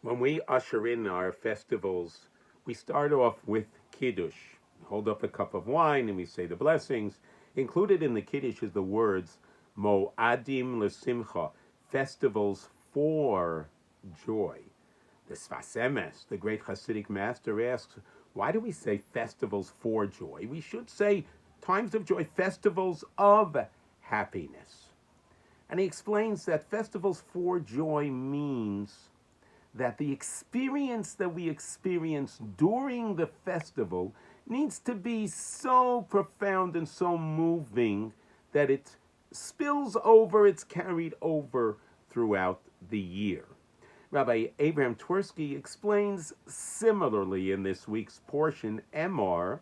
When we usher in our festivals, we start off with Kiddush. We hold up a cup of wine and we say the blessings. Included in the Kiddush is the words Mo'adim L'Simcha, festivals for joy. The Sfas Emes, the great Hasidic master, asks, why do we say festivals for joy? We should say times of joy, festivals of happiness. And he explains that festivals for joy means that the experience that we experience during the festival needs to be so profound and so moving that it spills over, it's carried over throughout the year. Rabbi Abraham Twersky explains similarly in this week's portion, Emor,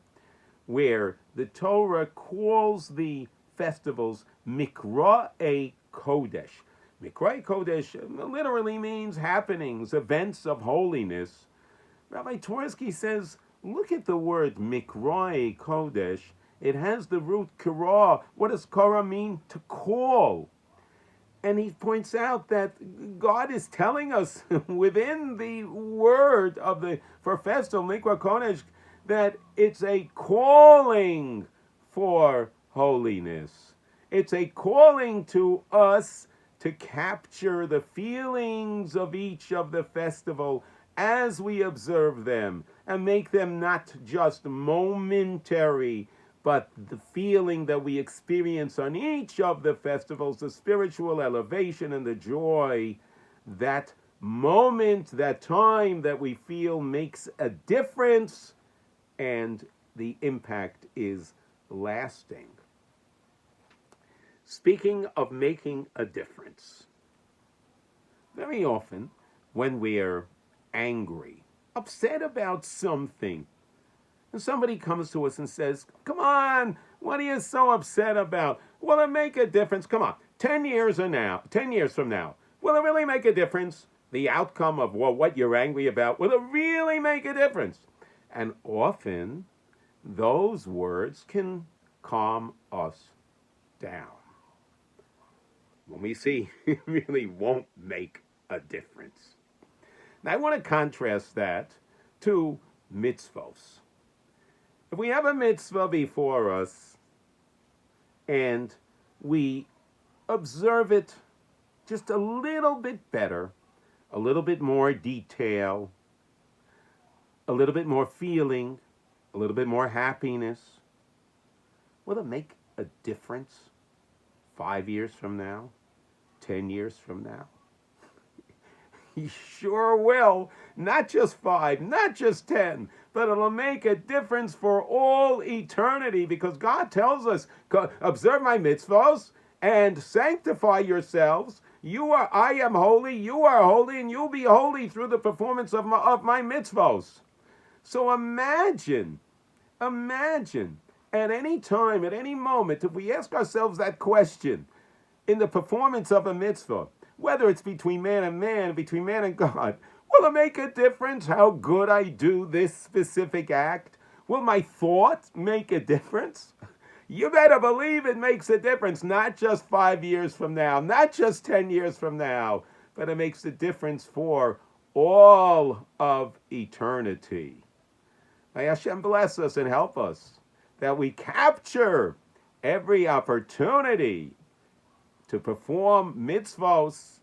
where the Torah calls the festivals Mikra'e Kodesh. Mikra'e Kodesh literally means happenings, events of holiness. Rabbi Twersky says, look at the word Mikra'e Kodesh. It has the root kara. What does kara mean? To call. And he points out that God is telling us within the word of the for festival, Mikra Kodesh, that it's a calling for holiness. It's a calling to us to capture the feelings of each of the festival as we observe them and make them not just momentary, but the feeling that we experience on each of the festivals, the spiritual elevation and the joy, that moment, that time that we feel makes a difference, and the impact is lasting. Speaking of making a difference, very often when we're angry, upset about something, and somebody comes to us and says, come on, what are you so upset about? Will it make a difference? Come on, 10 years from now, will it really make a difference? The outcome of what you're angry about, will it really make a difference? And often, those words can calm us down. When we see it really won't make a difference. Now, I want to contrast that to mitzvos. If we have a mitzvah before us and we observe it just a little bit better, a little bit more detail, a little bit more feeling, a little bit more happiness, will it make a difference 5 years from now, 10 years from now? He sure will. Not just 5, not just 10, but it'll make a difference for all eternity, because God tells us, observe my mitzvahs and sanctify yourselves. I am holy, you are holy, and you'll be holy through the performance of my mitzvahs. So imagine, at any time, at any moment, if we ask ourselves that question in the performance of a mitzvah, whether it's between man and man, between man and God, will it make a difference how good I do this specific act? Will my thought make a difference? You better believe it makes a difference, not just 5 years from now, not just 10 years from now, but it makes a difference for all of eternity. May Hashem bless us and help us that we capture every opportunity to perform mitzvos,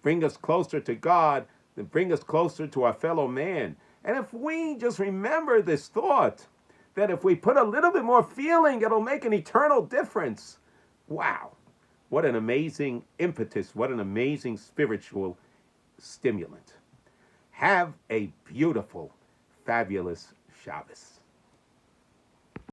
bring us closer to God, and bring us closer to our fellow man. And if we just remember this thought, that if we put a little bit more feeling, it'll make an eternal difference. Wow, what an amazing impetus, what an amazing spiritual stimulant. Have a beautiful, fabulous Shabbos.